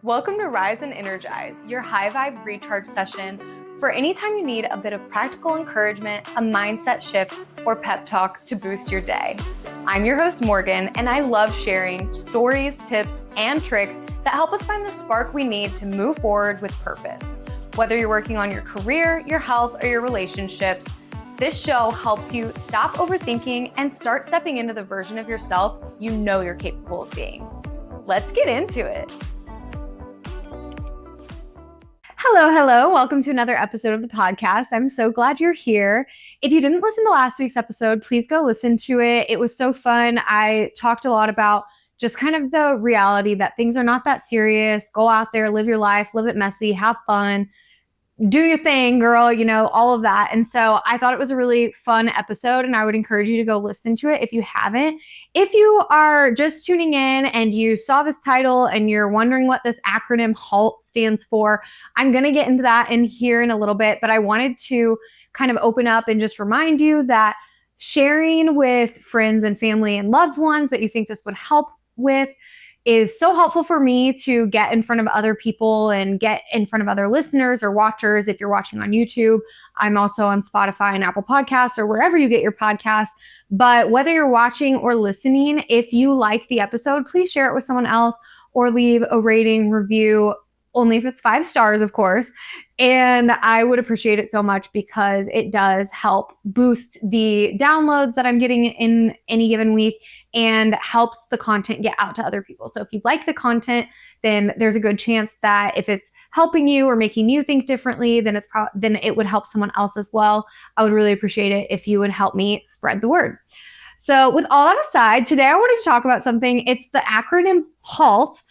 Welcome to Rise and Energize, your high vibe recharge session for anytime you need a bit of practical encouragement, a mindset shift, or pep talk to boost your day. I'm your host, Morgan, and I love sharing stories, tips, and tricks that help us find the spark we need to move forward with purpose. Whether you're working on your career, your health, or your relationships, this show helps you stop overthinking and start stepping into the version of yourself you know you're capable of being. Let's get into it. Hello. Welcome to another episode of the podcast. I'm so glad you're here. If you didn't listen to last week's episode, please go listen to it. It was so fun. I talked a lot about just kind of the reality that things are not that serious. Go out there, live your life, live it messy, have fun, do your thing, girl, all of that. And so I thought it was a really fun episode, and I would encourage you to go listen to it if you haven't. If you are just tuning in and you saw this title and you're wondering what this acronym HALT stands for, I'm going to get into that in here in a little bit, but I wanted to kind of open up and just remind you that sharing with friends and family and loved ones that you think this would help with is so helpful for me to get in front of other people and get in front of other listeners or watchers. If you're watching on YouTube, I'm also on Spotify and Apple Podcasts or wherever you get your podcasts. But whether you're watching or listening, if you like the episode, please share it with someone else or leave a rating, review, only if it's 5 stars, of course. And I would appreciate it so much because it does help boost the downloads that I'm getting in any given week and helps the content get out to other people. So if you like the content, then there's a good chance that if it's helping you or making you think differently, then then it would help someone else as well. I would really appreciate it if you would help me spread the word. So with all that aside, today I wanted to talk about something. It's the acronym HALT.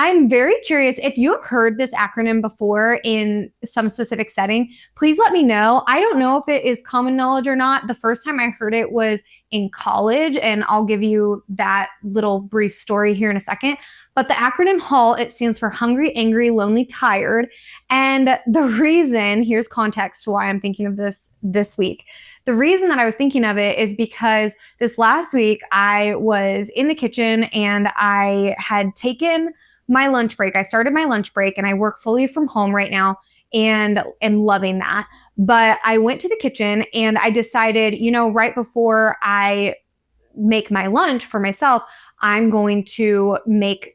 I'm very curious if you have heard this acronym before in some specific setting. Please let me know. I don't know if it is common knowledge or not. The first time I heard it was in college, and I'll give you that little brief story here in a second. But the acronym HALT, it stands for hungry, angry, lonely, tired. And the reason, here's context to why I'm thinking of this week. The reason that I was thinking of it is because this last week I was in the kitchen and I had taken my lunch break. I started my lunch break and I work fully from home right now and am loving that. But I went to the kitchen and I decided, right before I make my lunch for myself, I'm going to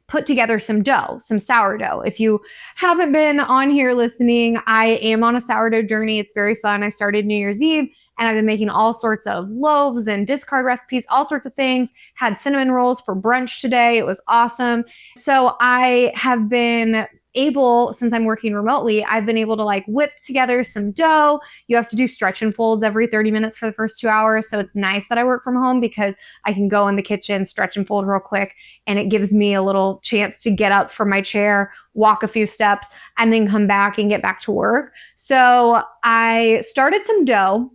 put together some dough, some sourdough. If you haven't been on here listening, I am on a sourdough journey. It's very fun. I started New Year's Eve and I've been making all sorts of loaves and discard recipes, all sorts of things. Had cinnamon rolls for brunch today. It was awesome. So I have been able, since I'm working remotely, I've been able to whip together some dough. You have to do stretch and folds every 30 minutes for the first 2 hours. So it's nice that I work from home because I can go in the kitchen, stretch and fold real quick. And it gives me a little chance to get up from my chair, walk a few steps, and then come back and get back to work. So I started some dough.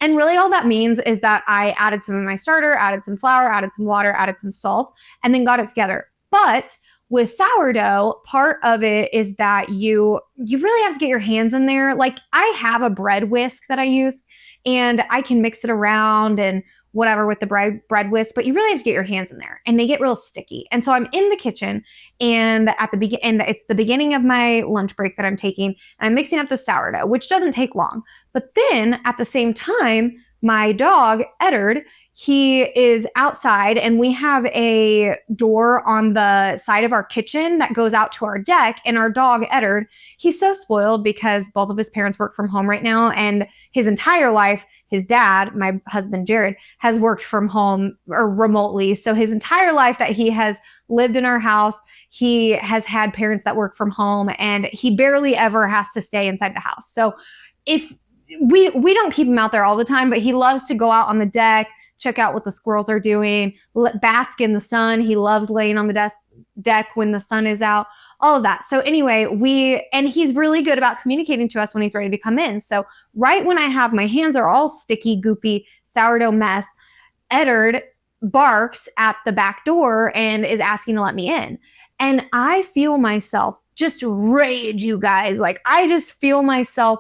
And really all that means is that I added some of my starter, added some flour, added some water, added some salt, and then got it together. But with sourdough, part of it is that you really have to get your hands in there. I have a bread whisk that I use and I can mix it around and whatever with the bread whisk, but you really have to get your hands in there and they get real sticky. And so I'm in the kitchen and it's the beginning of my lunch break that I'm taking and I'm mixing up the sourdough, which doesn't take long. But then at the same time, my dog, Eddard, he is outside and we have a door on the side of our kitchen that goes out to our deck. And our dog, Eddard, he's so spoiled because both of his parents work from home right now. And his entire life, his dad, my husband, Jared, has worked from home or remotely. So his entire life that he has lived in our house, he has had parents that work from home and he barely ever has to stay inside the house. So if we don't keep him out there all the time, but he loves to go out on the deck, check out what the squirrels are doing, bask in the sun. He loves laying on the deck when the sun is out, all of that. So anyway, and he's really good about communicating to us when he's ready to come in. So right when I have my hands are all sticky, goopy, sourdough mess, Eddard barks at the back door and is asking to let me in. And I feel myself just rage, you guys. I just feel myself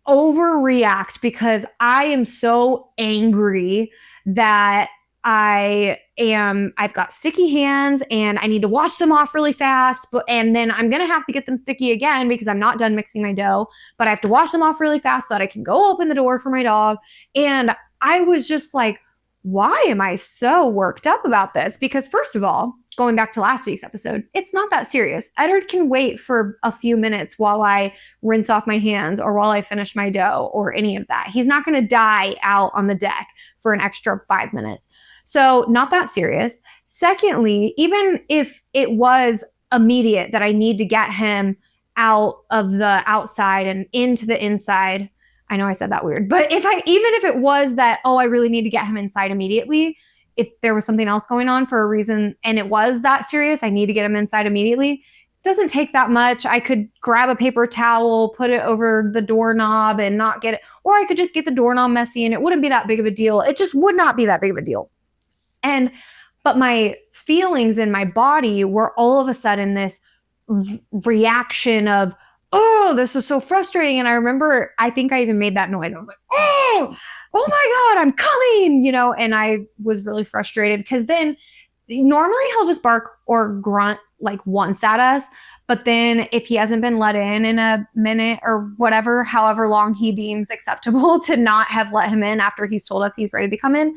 overreact because I am so angry that I've got sticky hands and I need to wash them off really fast, and then I'm going to have to get them sticky again because I'm not done mixing my dough, but I have to wash them off really fast so that I can go open the door for my dog. And I was just like, why am I so worked up about this? Because first of all, going back to last week's episode, it's not that serious. Edward can wait for a few minutes while I rinse off my hands or while I finish my dough or any of that. He's not going to die out on the deck for an extra 5 minutes. So not that serious. Secondly, even if it was immediate that I need to get him out of the outside and into the inside, I know I said that weird, but even if it was that, oh, I really need to get him inside immediately, if there was something else going on for a reason and it was that serious, I need to get him inside immediately. It doesn't take that much. I could grab a paper towel, put it over the doorknob and not get it, or I could just get the doorknob messy and it wouldn't be that big of a deal. It just would not be that big of a deal. But my feelings in my body were all of a sudden this reaction of, oh, this is so frustrating. And I remember, I think I even made that noise. I was like, oh my God, I'm coming, and I was really frustrated because then normally he'll just bark or grunt like once at us. But then if he hasn't been let in a minute or whatever, however long he deems acceptable to not have let him in after he's told us he's ready to come in,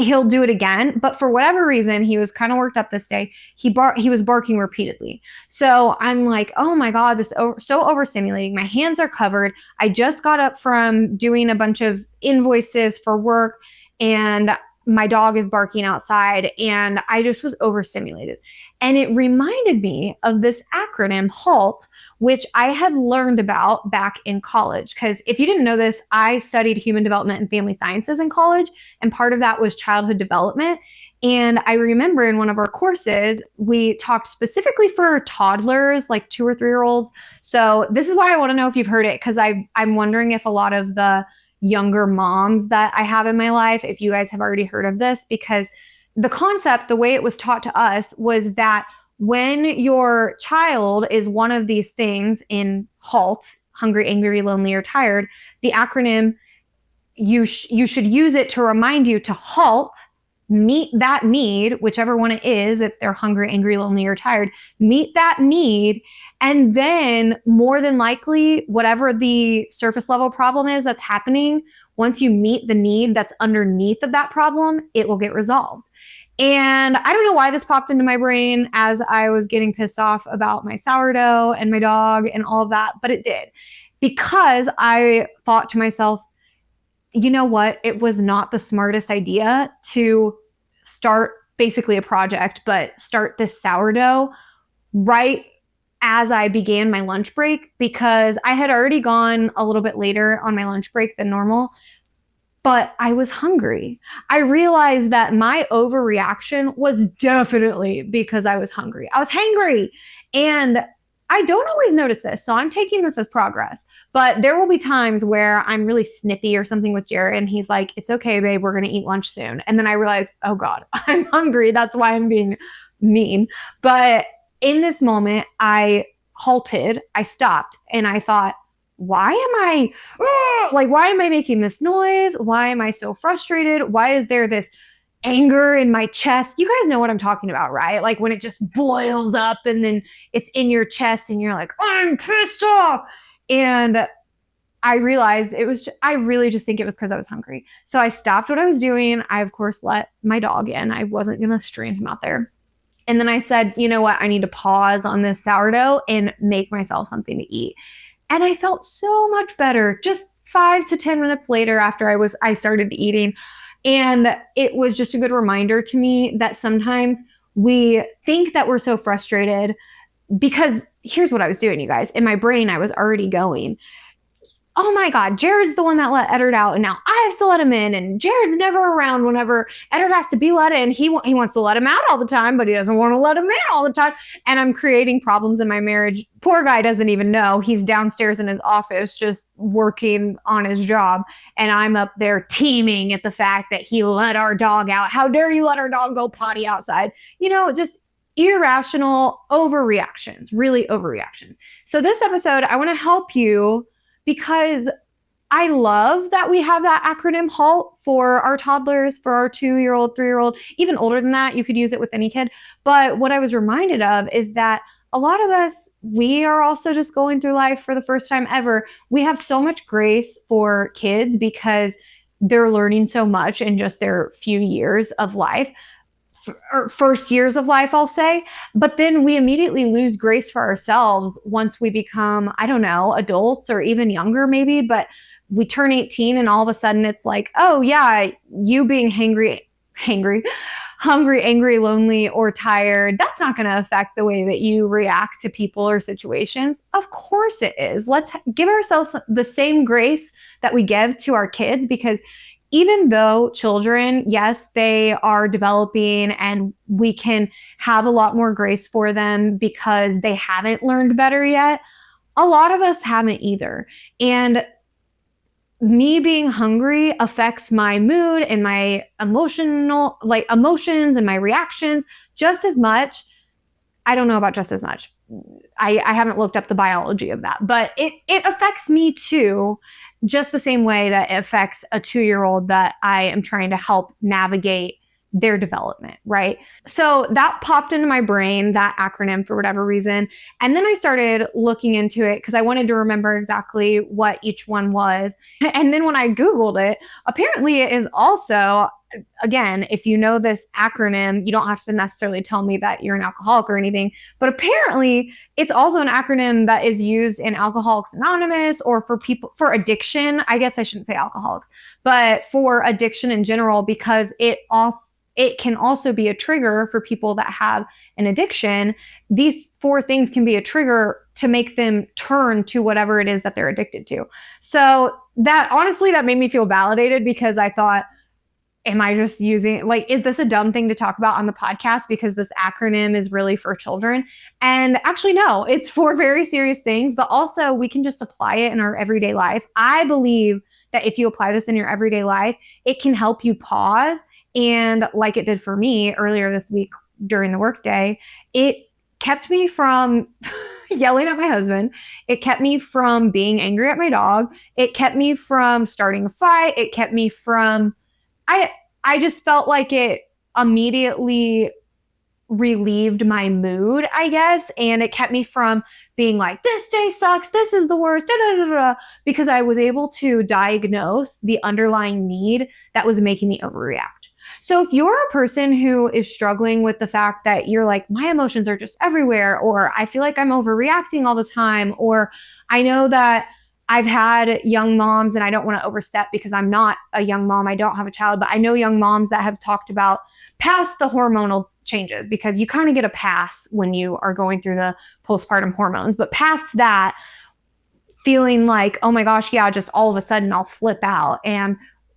he'll do it again. But for whatever reason, he was kind of worked up this day. He was barking repeatedly. So I'm like, oh my God, this is so overstimulating. My hands are covered. I just got up from doing a bunch of invoices for work and my dog is barking outside and I just was overstimulated. And it reminded me of this acronym HALT, which I had learned about back in college. Because if you didn't know this, I studied human development and family sciences in college, and part of that was childhood development. And I remember in one of our courses, we talked specifically for toddlers, like 2 or 3-year-olds. So this is why I want to know if you've heard it, because I'm wondering if a lot of the younger moms that I have in my life, if you guys have already heard of this, because the concept, the way it was taught to us was that when your child is one of these things in HALT, hungry, angry, lonely, or tired, the acronym, you should use it to remind you to halt, meet that need, whichever one it is, if they're hungry, angry, lonely, or tired, meet that need. And then more than likely, whatever the surface level problem is that's happening, once you meet the need that's underneath of that problem, it will get resolved. And I don't know why this popped into my brain as I was getting pissed off about my sourdough and my dog and all of that, but it did. Because I thought to myself, you know what? It was not the smartest idea to start basically a project, but start this sourdough right as I began my lunch break, because I had already gone a little bit later on my lunch break than normal. But I was hungry. I realized that my overreaction was definitely because I was hungry. I was hangry. And I don't always notice this, so I'm taking this as progress. But there will be times where I'm really snippy or something with Jared, and he's like, it's okay, babe, we're going to eat lunch soon. And then I realize, oh God, I'm hungry. That's why I'm being mean. But in this moment, I halted, I stopped, and I thought, why am I making this noise? Why am I so frustrated? Why is there this anger in my chest? You guys know what I'm talking about, right? Like when it just boils up and then it's in your chest and you're like, I'm pissed off. And I realized I really just think it was because I was hungry. So I stopped what I was doing. I, of course, let my dog in. I wasn't going to strain him out there. And then I said, you know what? I need to pause on this sourdough and make myself something to eat. And I felt so much better just 5 to 10 minutes later after I started eating. And it was just a good reminder to me that sometimes we think that we're so frustrated because here's what I was doing, you guys. In my brain, I was already going, oh my God, Jared's the one that let Edward out, and now I have to let him in, and Jared's never around whenever Edward has to be let in. He wants to let him out all the time, but he doesn't want to let him in all the time. And I'm creating problems in my marriage. Poor guy doesn't even know. He's downstairs in his office just working on his job, and I'm up there teeming at the fact that he let our dog out. How dare you let our dog go potty outside? Just irrational overreactions, really overreactions. So this episode, I want to help you because I love that we have that acronym HALT for our toddlers, for our 2-year-old, 3-year-old, even older than that. You could use it with any kid. But what I was reminded of is that a lot of us, we are also just going through life for the first time ever. We have so much grace for kids because they're learning so much in just their few years of life, or first years of life, I'll say. But then we immediately lose grace for ourselves once we become, I don't know, adults or even younger, maybe. But we turn 18 and all of a sudden it's like, oh, yeah, you being hangry, hungry, angry, lonely, or tired, that's not going to affect the way that you react to people or situations. Of course it is. Let's give ourselves the same grace that we give to our kids, because even though children, yes, they are developing and we can have a lot more grace for them because they haven't learned better yet, a lot of us haven't either. And me being hungry affects my mood and my emotions and my reactions just as much. I don't know about just as much. I haven't looked up the biology of that, but it affects me too, just the same way that it affects a 2-year-old that I am trying to help navigate their development, right? So that popped into my brain, that acronym, for whatever reason. And then I started looking into it because I wanted to remember exactly what each one was. And then when I Googled it, apparently it is also, again, if you know this acronym, you don't have to necessarily tell me that you're an alcoholic or anything, but apparently it's also an acronym that is used in Alcoholics Anonymous, or for people for addiction. I guess I shouldn't say alcoholics, but for addiction in general, because it can also be a trigger for people that have an addiction. These 4 things can be a trigger to make them turn to whatever it is that they're addicted to. So that, honestly, that made me feel validated, because I thought, am I just using, like, is this a dumb thing to talk about on the podcast because this acronym is really for children? And actually, no, it's for very serious things, but also we can just apply it in our everyday life. I believe that if you apply this in your everyday life, it can help you pause. And like it did for me earlier this week during the workday, it kept me from yelling at my husband. It kept me from being angry at my dog. It kept me from starting a fight. It kept me from, I just felt like it immediately relieved my mood, I guess. And it kept me from being like, this day sucks, this is the worst, da, da, da, da, because I was able to diagnose the underlying need that was making me overreact. So if you're a person who is struggling with the fact that you're like, my emotions are just everywhere, or I feel like I'm overreacting all the time, or I know that I've had young moms, and I don't want to overstep because I'm not a young mom, I don't have a child, but I know young moms that have talked about past the hormonal changes, because you kind of get a pass when you are going through the postpartum hormones, but past that, feeling like, oh my gosh, yeah, just all of a sudden I'll flip out, and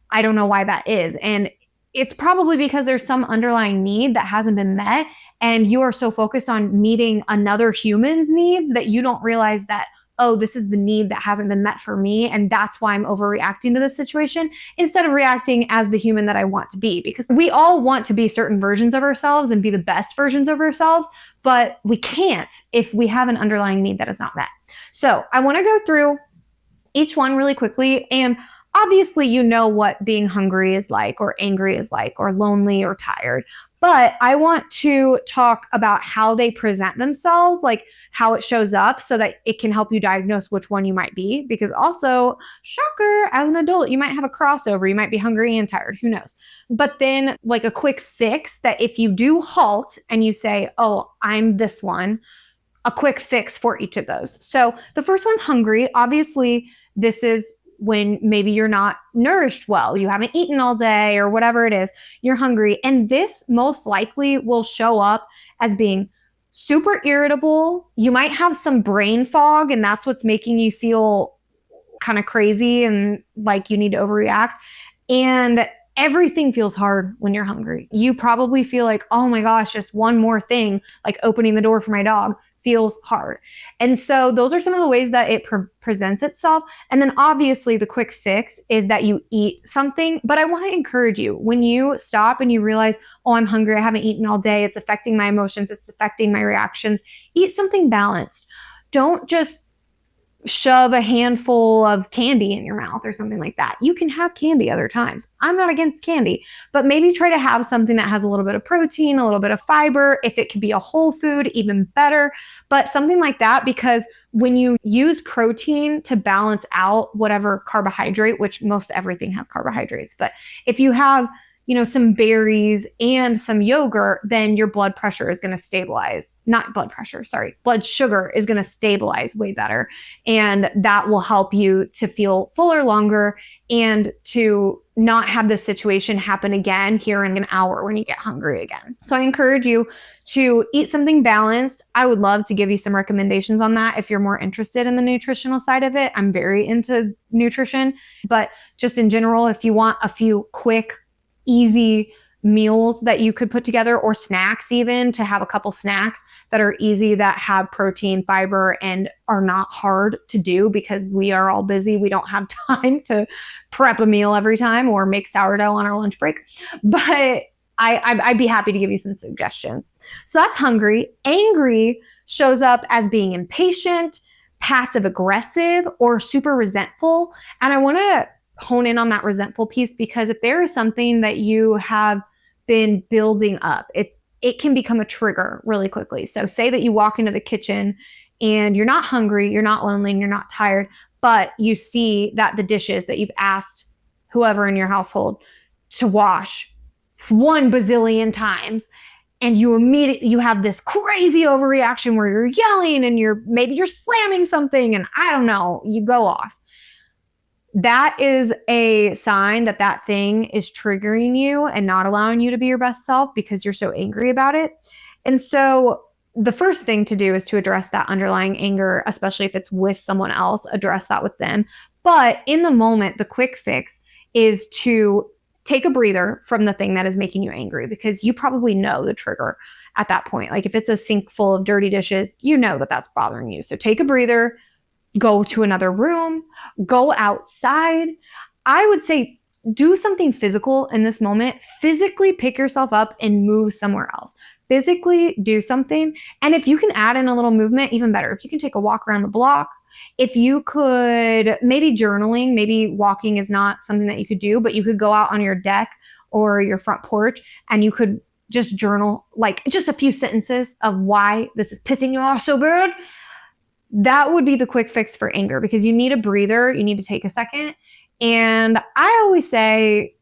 I don't know why that is. And it's probably because there's some underlying need that hasn't been met, and you are so focused on meeting another human's needs that you don't realize that, oh, this is the need that hasn't been met for me, and that's why I'm overreacting to this situation, instead of reacting as the human that I want to be. Because we all want to be certain versions of ourselves and be the best versions of ourselves, but we can't if we have an underlying need that is not met. So I want to go through each one really quickly. And obviously, you know what being hungry is like, or angry is like, or lonely or tired. But I want to talk about how they present themselves, like how it shows up, so that it can help you diagnose which one you might be. Because also, shocker, as an adult, you might have a crossover. You might be hungry and tired. Who knows? But then, like, a quick fix that if you do HALT and you say, oh, I'm this one, a quick fix for each of those. So the first one's hungry. Obviously, this is when maybe you're not nourished well, you haven't eaten all day or whatever it is, you're hungry. And this most likely will show up as being super irritable. You might have some brain fog, and that's what's making you feel kind of crazy and like you need to overreact. And everything feels hard when you're hungry. You probably feel like, oh my gosh, just one more thing, like opening the door for my dog, feels hard. And so those are some of the ways that it presents itself. And then obviously the quick fix is that you eat something. But I want to encourage you, when you stop and you realize, oh, I'm hungry, I haven't eaten all day, it's affecting my emotions, it's affecting my reactions, eat something balanced. Don't just shove a handful of candy in your mouth or something like that. You can have candy other times. I'm not against candy, but maybe try to have something that has a little bit of protein, a little bit of fiber. If it could be a whole food, even better, but something like that, because when you use protein to balance out whatever carbohydrate, which most everything has carbohydrates, but if you have some berries and some yogurt, then your blood pressure is going to stabilize. Not blood pressure, sorry. Blood sugar is going to stabilize way better. And that will help you to feel fuller longer and to not have this situation happen again here in an hour when you get hungry again. So I encourage you to eat something balanced. I would love to give you some recommendations on that if you're more interested in the nutritional side of it. I'm very into nutrition, but just in general, if you want a few quick, easy meals that you could put together, or snacks, even to have a couple snacks that are easy, that have protein, fiber, and are not hard to do because we are all busy. We don't have time to prep a meal every time or make sourdough on our lunch break. But I'd be happy to give you some suggestions. So that's hungry. Angry shows up as being impatient, passive aggressive, or super resentful. And I want to hone in on that resentful piece, because if there is something that you have been building up, it can become a trigger really quickly. So say that you walk into the kitchen and you're not hungry, you're not lonely, and you're not tired, but you see that the dishes that you've asked whoever in your household to wash 1 bazillion times, and you have this crazy overreaction where you're yelling and maybe you're slamming something, and I don't know, you go off. That is a sign that that thing is triggering you and not allowing you to be your best self because you're so angry about it. And so the first thing to do is to address that underlying anger, especially if it's with someone else, address that with them. But in the moment, the quick fix is to take a breather from the thing that is making you angry, because you probably know the trigger at that point. Like if it's a sink full of dirty dishes, you know that that's bothering you. So take a breather, go to another room, go outside. I would say do something physical in this moment. Physically pick yourself up and move somewhere else. Physically do something. And if you can add in a little movement, even better. If you can take a walk around the block, if you could, maybe journaling, maybe walking is not something that you could do, but you could go out on your deck or your front porch and you could just journal, like just a few sentences of why this is pissing you off so bad. That would be the quick fix for anger, because you need a breather. You need to take a second. And I always say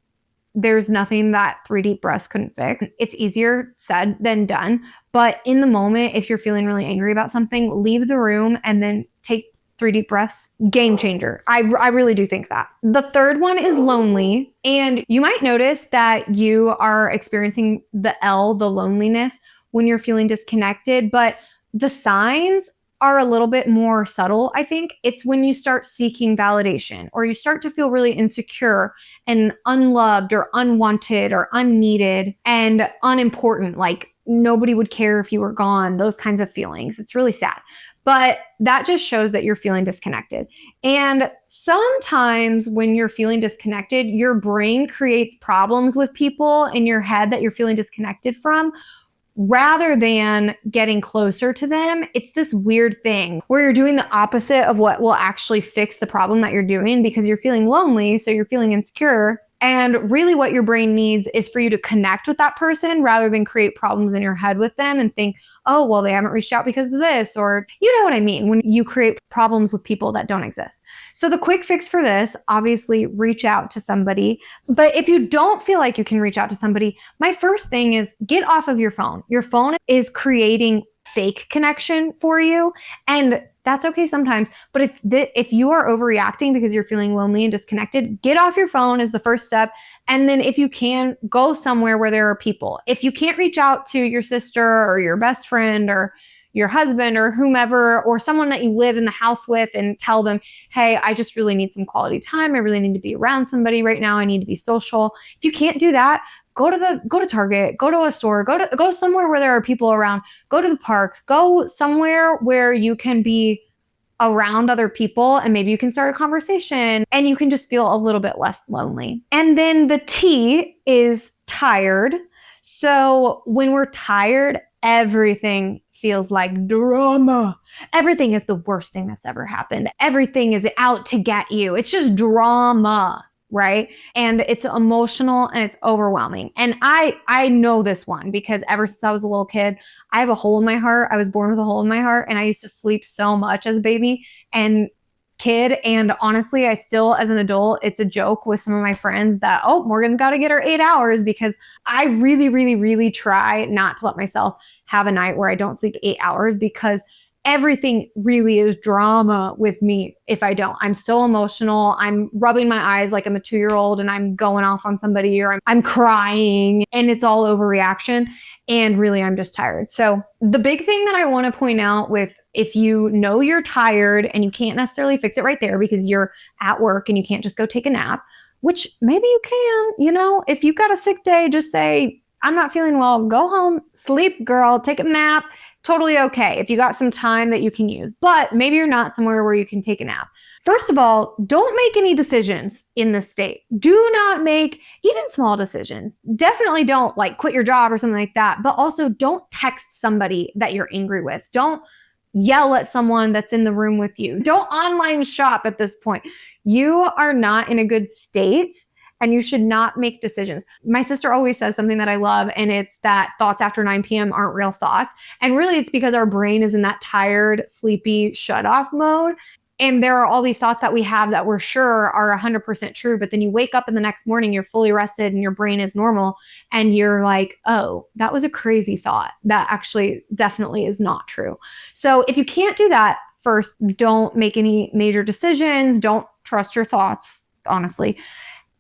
there's nothing that 3 deep breaths couldn't fix. It's easier said than done. But in the moment, if you're feeling really angry about something, leave the room and then take 3 deep breaths. Game changer. I really do think that. The third one is lonely. And you might notice that you are experiencing the loneliness, when you're feeling disconnected. But the signs are a little bit more subtle, I think. It's when you start seeking validation, or you start to feel really insecure and unloved or unwanted or unneeded and unimportant, like nobody would care if you were gone, those kinds of feelings. It's really sad. But that just shows that you're feeling disconnected. And sometimes when you're feeling disconnected, your brain creates problems with people in your head that you're feeling disconnected from, rather than getting closer to them. It's this weird thing where you're doing the opposite of what will actually fix the problem that you're doing, because you're feeling lonely, so you're feeling insecure. And really what your brain needs is for you to connect with that person rather than create problems in your head with them and think, oh, well, they haven't reached out because of this, or you know what I mean, when you create problems with people that don't exist. So the quick fix for this, obviously reach out to somebody. But if you don't feel like you can reach out to somebody, my first thing is get off of your phone. Your phone is creating fake connection for you. And that's okay sometimes. But if you are overreacting because you're feeling lonely and disconnected, get off your phone is the first step. And then if you can, go somewhere where there are people. If you can't reach out to your sister or your best friend or your husband or whomever, or someone that you live in the house with, and tell them, hey, I just really need some quality time. I really need to be around somebody right now. I need to be social. If you can't do that, go to Target, go to a store, go somewhere where there are people around, go to the park, go somewhere where you can be around other people, and maybe you can start a conversation and you can just feel a little bit less lonely. And then the T is tired. So when we're tired, everything feels like drama. Everything is the worst thing that's ever happened. Everything is out to get you. It's just drama, right? And it's emotional and it's overwhelming. And I know this one because ever since I was a little kid, I have a hole in my heart. I was born with a hole in my heart, and I used to sleep so much as a baby and kid. And honestly, I still, as an adult, it's a joke with some of my friends that, oh, Morgan's got to get her 8 hours, because I really, really, really try not to let myself have a night where I don't sleep 8 hours, because everything really is drama with me if I don't. I'm so emotional. I'm rubbing my eyes like I'm a 2-year-old and I'm going off on somebody, or I'm crying, and it's all overreaction. And really, I'm just tired. So the big thing that I want to point out with, if you know you're tired and you can't necessarily fix it right there because you're at work and you can't just go take a nap, which maybe you can, if you've got a sick day, just say, I'm not feeling well, go home, sleep, girl, take a nap. Totally okay if you got some time that you can use. But maybe you're not somewhere where you can take a nap. First of all, don't make any decisions in this state. Do not make even small decisions. Definitely don't quit your job or something like that. But also don't text somebody that you're angry with. Don't yell at someone that's in the room with you. Don't online shop at this point. You are not in a good state, and you should not make decisions. My sister always says something that I love, and it's that thoughts after 9 p.m. aren't real thoughts. And really, it's because our brain is in that tired, sleepy, shut-off mode. And there are all these thoughts that we have that we're sure are 100% true, but then you wake up in the next morning, you're fully rested and your brain is normal, and you're like, oh, that was a crazy thought. That actually definitely is not true. So if you can't do that, first, don't make any major decisions. Don't trust your thoughts, honestly.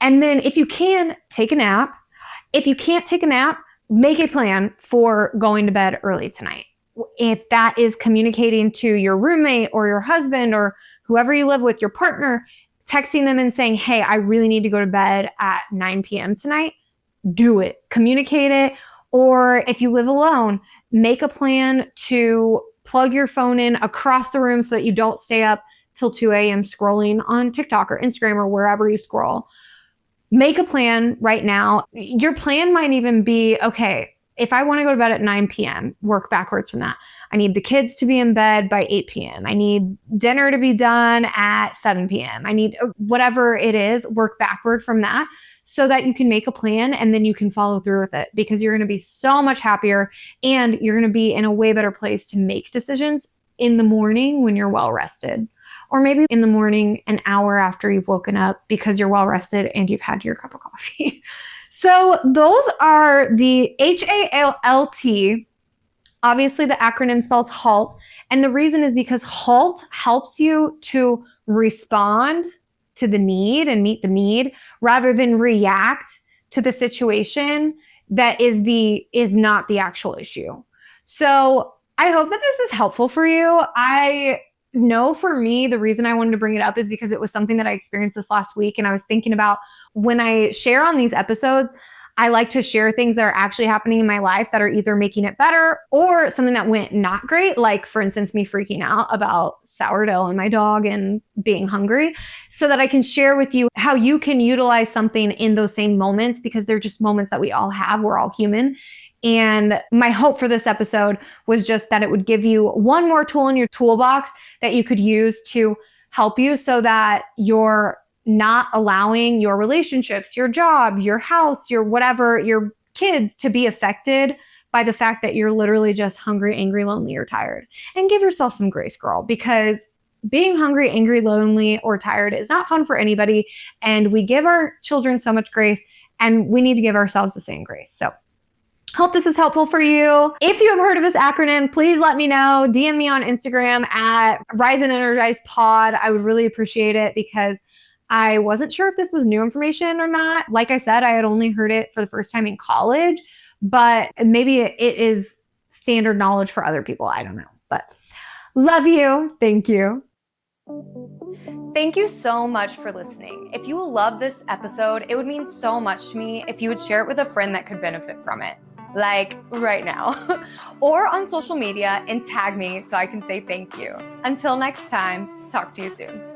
And then if you can, take a nap. If you can't take a nap, make a plan for going to bed early tonight. If that is communicating to your roommate or your husband or whoever you live with, your partner, texting them and saying, hey, I really need to go to bed at 9 p.m. tonight, do it. Communicate it. Or if you live alone, make a plan to plug your phone in across the room so that you don't stay up till 2 a.m. scrolling on TikTok or Instagram or wherever you scroll. Make a plan right now. Your plan might even be, okay, if I want to go to bed at 9 p.m., work backwards from that. I need the kids to be in bed by 8 p.m. I need dinner to be done at 7 p.m. I need whatever it is, work backward from that so that you can make a plan and then you can follow through with it, because you're going to be so much happier and you're going to be in a way better place to make decisions in the morning when you're well rested. Or maybe in the morning, an hour after you've woken up, because you're well rested and you've had your cup of coffee. So those are the HALT. Obviously, the acronym spells HALT. And the reason is because HALT helps you to respond to the need and meet the need rather than react to the situation that is not the actual issue. So I hope that this is helpful for you. I know for me, the reason I wanted to bring it up is because it was something that I experienced this last week. And I was thinking about, when I share on these episodes, I like to share things that are actually happening in my life that are either making it better or something that went not great. Like, for instance, me freaking out about sourdough and my dog and being hungry, so that I can share with you how you can utilize something in those same moments, because they're just moments that we all have. We're all human. And my hope for this episode was just that it would give you one more tool in your toolbox that you could use to help you, so that you're not allowing your relationships, your job, your house, your whatever, your kids to be affected by the fact that you're literally just hungry, angry, lonely, or tired. And give yourself some grace, girl, because being hungry, angry, lonely, or tired is not fun for anybody. And we give our children so much grace, and we need to give ourselves the same grace. So hope this is helpful for you. If you have heard of this acronym, please let me know. DM me on Instagram at Rise and Energize Pod. I would really appreciate it, because I wasn't sure if this was new information or not. Like I said, I had only heard it for the first time in college, but maybe it is standard knowledge for other people. I don't know, but love you. Thank you. Thank you so much for listening. If you love this episode, it would mean so much to me if you would share it with a friend that could benefit from it, like right now, or on social media and tag me so I can say thank you. Until next time, talk to you soon.